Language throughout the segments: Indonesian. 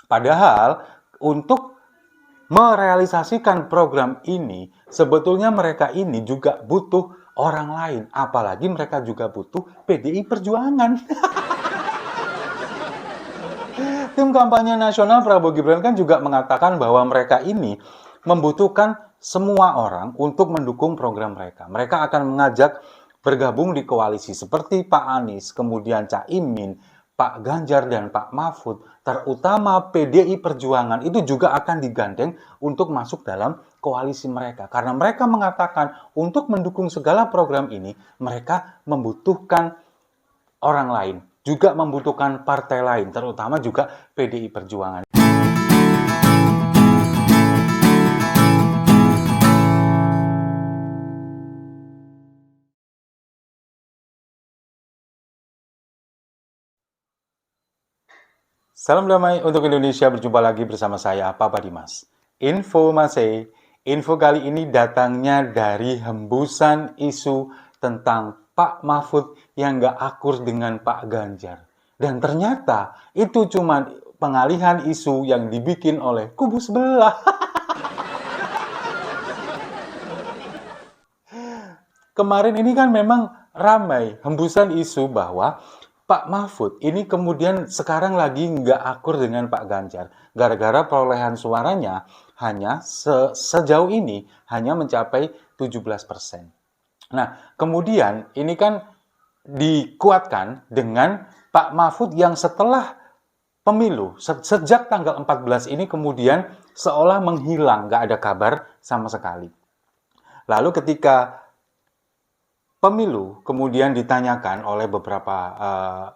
Padahal untuk merealisasikan program ini, sebetulnya mereka ini juga butuh orang lain. Apalagi mereka juga butuh PDI Perjuangan. Tim kampanye nasional Prabowo Gibran kan juga mengatakan bahwa mereka ini membutuhkan semua orang untuk mendukung program mereka. Mereka akan mengajak bergabung di koalisi seperti Pak Anies, kemudian Cak Imin, Pak Ganjar, dan Pak Mahfud, terutama PDI Perjuangan itu juga akan digandeng untuk masuk dalam koalisi mereka. Karena mereka mengatakan untuk mendukung segala program ini, mereka membutuhkan orang lain, juga membutuhkan partai lain, terutama juga PDI Perjuangan. Salam damai untuk Indonesia, berjumpa lagi bersama saya, Papa Dimas. Info kali ini datangnya dari hembusan isu tentang Pak Mahfud yang gak akur dengan Pak Ganjar. Dan ternyata itu cuma pengalihan isu yang dibikin oleh kubu sebelah. Kemarin ini kan memang ramai hembusan isu bahwa Pak Mahfud ini kemudian sekarang lagi nggak akur dengan Pak Ganjar. Gara-gara perolehan suaranya hanya sejauh ini hanya mencapai 17%. Nah, kemudian ini kan dikuatkan dengan Pak Mahfud yang setelah pemilu, sejak tanggal 14 ini kemudian seolah menghilang, nggak ada kabar sama sekali. Lalu ketika pemilu kemudian ditanyakan oleh beberapa,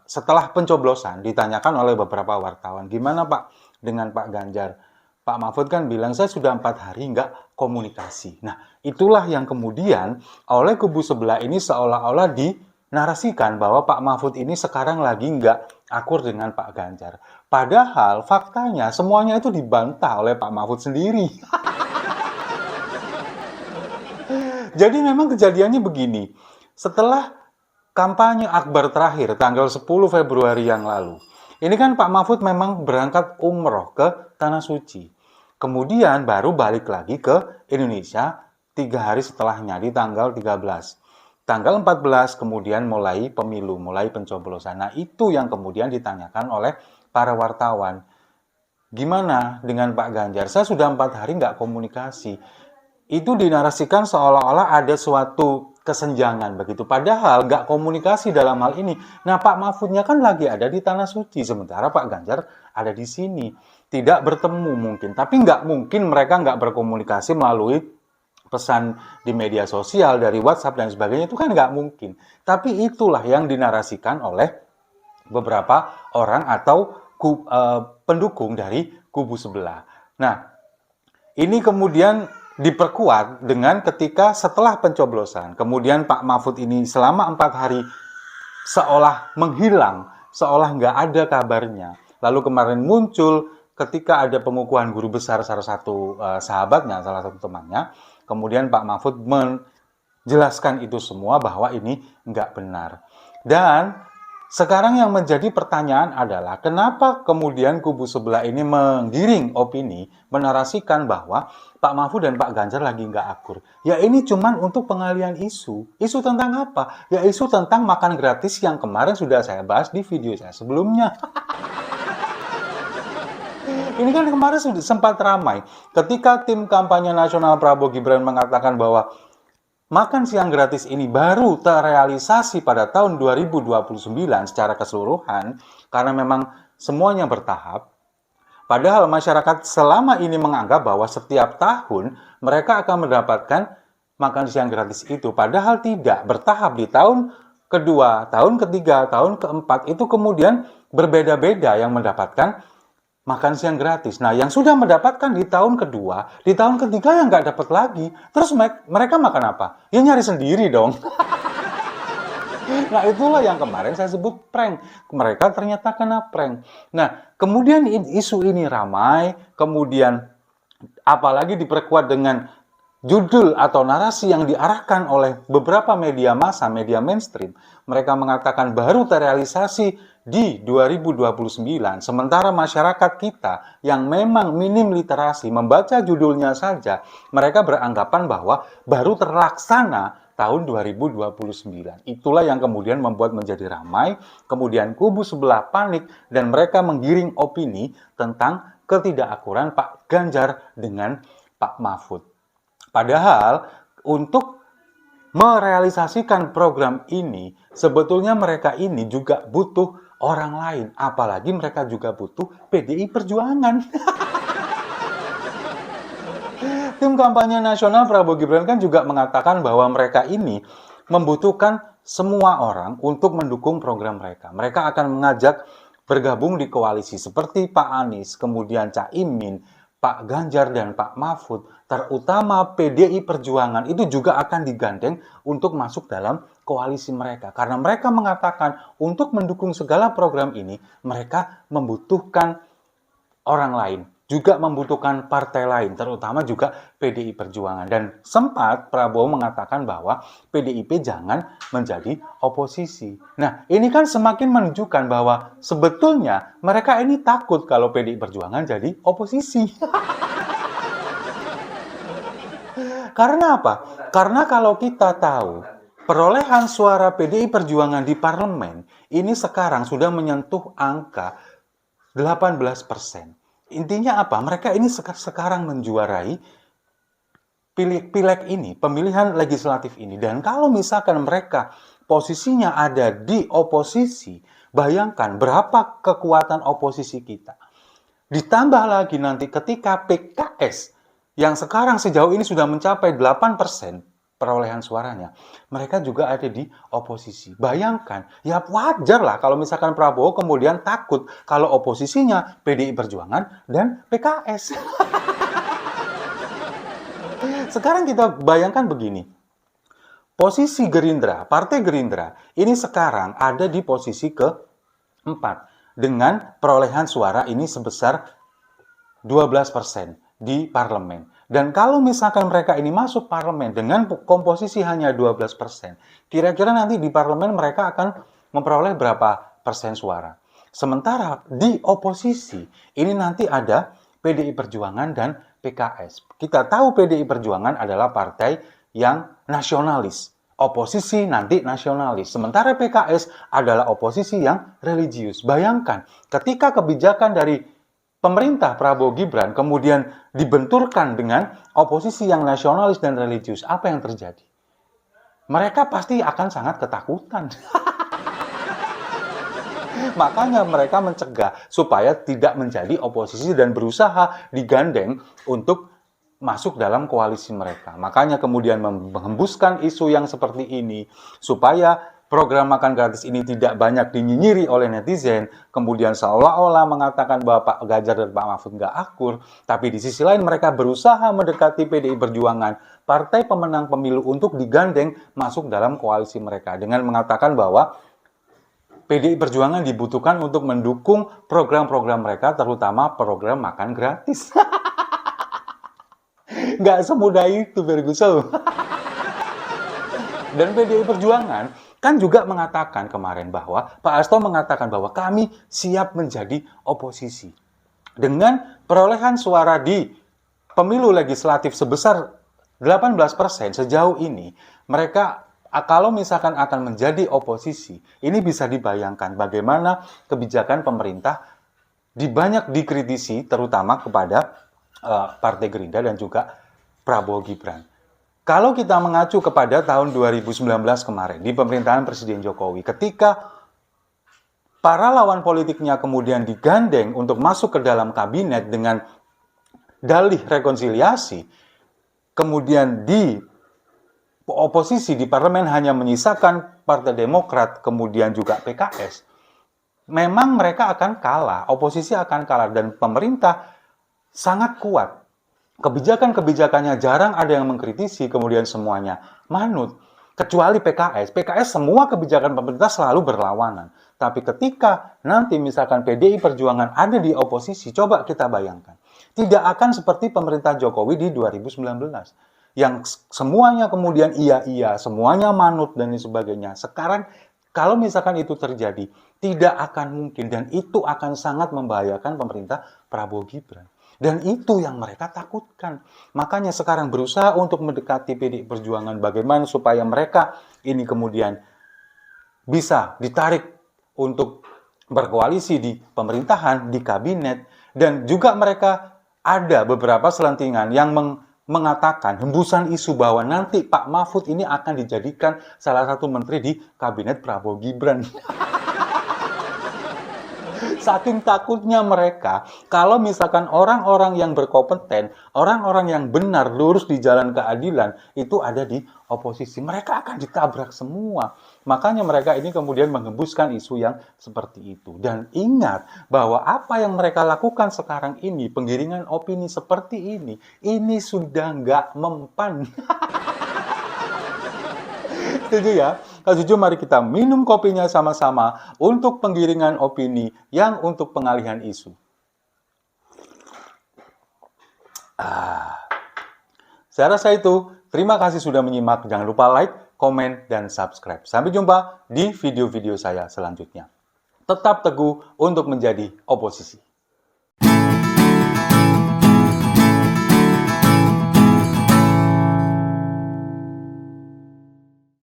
setelah pencoblosan ditanyakan oleh beberapa wartawan, gimana Pak dengan Pak Ganjar? Pak Mahfud kan bilang, saya sudah 4 hari nggak komunikasi. Nah, itulah yang kemudian oleh kubu sebelah ini seolah-olah dinarasikan bahwa Pak Mahfud ini sekarang lagi nggak akur dengan Pak Ganjar. Padahal faktanya semuanya itu dibantah oleh Pak Mahfud sendiri. Jadi memang kejadiannya begini. Setelah kampanye akbar terakhir tanggal 10 Februari yang lalu, ini kan Pak Mahfud memang berangkat umroh ke Tanah Suci. Kemudian baru balik lagi ke Indonesia 3 hari setelahnya di tanggal 13. Tanggal 14 kemudian mulai pemilu, mulai pencoblosan. Nah itu yang kemudian ditanyakan oleh para wartawan. Gimana dengan Pak Ganjar? Saya sudah 4 hari nggak komunikasi. Itu dinarasikan seolah-olah ada suatu kesenjangan begitu. Padahal nggak komunikasi dalam hal ini. Nah Pak Mahfudnya kan lagi ada di Tanah Suci, sementara Pak Ganjar ada di sini. Tidak bertemu mungkin, tapi nggak mungkin mereka nggak berkomunikasi melalui pesan di media sosial, dari WhatsApp dan sebagainya, itu kan nggak mungkin. Tapi itulah yang dinarasikan oleh beberapa orang atau pendukung dari kubu sebelah. Nah, ini kemudian diperkuat dengan ketika setelah pencoblosan, kemudian Pak Mahfud ini selama 4 hari seolah menghilang, seolah nggak ada kabarnya. Lalu kemarin muncul ketika ada pengukuhan guru besar salah satu sahabatnya, salah satu temannya, kemudian Pak Mahfud menjelaskan itu semua bahwa ini nggak benar. Dan sekarang yang menjadi pertanyaan adalah kenapa kemudian kubu sebelah ini menggiring opini, menarasikan bahwa Pak Mahfud dan Pak Ganjar lagi nggak akur. Ya ini cuman untuk pengalian isu. Isu tentang apa? Ya isu tentang makan gratis yang kemarin sudah saya bahas di video saya sebelumnya. Ini kan kemarin sudah sempat ramai ketika tim kampanye nasional Prabowo Gibran mengatakan bahwa makan siang gratis ini baru terrealisasi pada tahun 2029 secara keseluruhan karena memang semuanya bertahap. Padahal masyarakat selama ini menganggap bahwa setiap tahun mereka akan mendapatkan makan siang gratis itu. Padahal tidak, bertahap di tahun kedua, tahun ketiga, tahun keempat itu kemudian berbeda-beda yang mendapatkan makan siang gratis. Nah, yang sudah mendapatkan di tahun kedua, di tahun ketiga yang nggak dapat lagi. Terus mereka makan apa? Ya nyari sendiri dong. Nah, itulah yang kemarin saya sebut prank. Mereka ternyata kena prank. Nah, kemudian isu ini ramai, kemudian apalagi diperkuat dengan judul atau narasi yang diarahkan oleh beberapa media massa, media mainstream, mereka mengatakan baru terrealisasi di 2029, sementara masyarakat kita yang memang minim literasi, membaca judulnya saja, mereka beranggapan bahwa baru terlaksana tahun 2029. Itulah yang kemudian membuat menjadi ramai, kemudian kubu sebelah panik, dan mereka menggiring opini tentang ketidakakuran Pak Ganjar dengan Pak Mahfud. Padahal untuk merealisasikan program ini, sebetulnya mereka ini juga butuh orang lain. Apalagi mereka juga butuh PDI Perjuangan. Tim kampanye nasional Prabowo Gibran kan juga mengatakan bahwa mereka ini membutuhkan semua orang untuk mendukung program mereka. Mereka akan mengajak bergabung di koalisi seperti Pak Anies, kemudian Cak Imin, Pak Ganjar dan Pak Mahfud, terutama PDI Perjuangan itu juga akan digandeng untuk masuk dalam koalisi mereka. Karena mereka mengatakan untuk mendukung segala program ini, mereka membutuhkan orang lain, juga membutuhkan partai lain, terutama juga PDI Perjuangan. Dan sempat Prabowo mengatakan bahwa PDIP jangan menjadi oposisi. Nah, ini kan semakin menunjukkan bahwa sebetulnya mereka ini takut kalau PDI Perjuangan jadi oposisi. Karena apa? Karena kalau kita tahu perolehan suara PDI Perjuangan di parlemen ini sekarang sudah menyentuh angka 18%. Intinya apa? Mereka ini sekarang menjuarai pileg ini, pemilihan legislatif ini. Dan kalau misalkan mereka posisinya ada di oposisi, bayangkan berapa kekuatan oposisi kita. Ditambah lagi nanti ketika PKS yang sekarang sejauh ini sudah mencapai 8% perolehan suaranya, mereka juga ada di oposisi. Bayangkan, ya wajar lah kalau misalkan Prabowo kemudian takut kalau oposisinya PDI Perjuangan dan PKS. Sekarang kita bayangkan begini, posisi Gerindra, Partai Gerindra, ini sekarang ada di posisi keempat dengan perolehan suara ini sebesar 12% di parlemen. Dan kalau misalkan mereka ini masuk parlemen dengan komposisi hanya 12%, kira-kira nanti di parlemen mereka akan memperoleh berapa persen suara. Sementara di oposisi, ini nanti ada PDI Perjuangan dan PKS. Kita tahu PDI Perjuangan adalah partai yang nasionalis. Oposisi nanti nasionalis. Sementara PKS adalah oposisi yang religius. Bayangkan, ketika kebijakan dari pemerintah Prabowo Gibran kemudian dibenturkan dengan oposisi yang nasionalis dan religius, apa yang terjadi? Mereka pasti akan sangat ketakutan. Makanya mereka mencegah supaya tidak menjadi oposisi dan berusaha digandeng untuk masuk dalam koalisi mereka. Makanya kemudian menghembuskan isu yang seperti ini supaya program makan gratis ini tidak banyak dinyinyiri oleh netizen, kemudian seolah-olah mengatakan bahwa Pak Ganjar dan Pak Mahfud nggak akur, tapi di sisi lain mereka berusaha mendekati PDI Perjuangan, partai pemenang pemilu, untuk digandeng masuk dalam koalisi mereka, dengan mengatakan bahwa PDI Perjuangan dibutuhkan untuk mendukung program-program mereka, terutama program makan gratis. Nggak semudah itu, Ferguson. Dan PDI Perjuangan kan juga mengatakan kemarin bahwa Pak Hasto mengatakan bahwa kami siap menjadi oposisi. Dengan perolehan suara di pemilu legislatif sebesar 18% sejauh ini, mereka kalau misalkan akan menjadi oposisi, ini bisa dibayangkan bagaimana kebijakan pemerintah banyak dikritisi, terutama kepada Partai Gerindra dan juga Prabowo Gibran. Kalau kita mengacu kepada tahun 2019 kemarin, di pemerintahan Presiden Jokowi, ketika para lawan politiknya kemudian digandeng untuk masuk ke dalam kabinet dengan dalih rekonsiliasi, kemudian di oposisi di parlemen hanya menyisakan Partai Demokrat, kemudian juga PKS, memang mereka akan kalah, oposisi akan kalah, dan pemerintah sangat kuat. Kebijakan-kebijakannya jarang ada yang mengkritisi, kemudian semuanya manut. Kecuali PKS. PKS semua kebijakan pemerintah selalu berlawanan. Tapi ketika nanti misalkan PDI Perjuangan ada di oposisi, coba kita bayangkan. Tidak akan seperti pemerintah Jokowi di 2019. yang semuanya kemudian iya, semuanya manut dan lain sebagainya. Sekarang kalau misalkan itu terjadi, tidak akan mungkin dan itu akan sangat membahayakan pemerintah Prabowo Gibran. Dan itu yang mereka takutkan. Makanya sekarang berusaha untuk mendekati PDI Perjuangan bagaimana supaya mereka ini kemudian bisa ditarik untuk berkoalisi di pemerintahan, di kabinet, dan juga mereka ada beberapa selentingan yang mengatakan hembusan isu bahwa nanti Pak Mahfud ini akan dijadikan salah satu menteri di kabinet Prabowo Gibran. Saking takutnya mereka, kalau misalkan orang-orang yang berkompeten, orang-orang yang benar, lurus di jalan keadilan, itu ada di oposisi. Mereka akan ditabrak semua. Makanya mereka ini kemudian menghembuskan isu yang seperti itu. Dan ingat bahwa apa yang mereka lakukan sekarang ini, penggiringan opini seperti ini sudah nggak mempan. Setuju ya? Kalau setuju, mari kita minum kopinya sama-sama untuk penggiringan opini yang untuk pengalihan isu. Saya rasa itu. Terima kasih sudah menyimak. Jangan lupa like, komen, dan subscribe. Sampai jumpa di video-video saya selanjutnya. Tetap teguh untuk menjadi oposisi.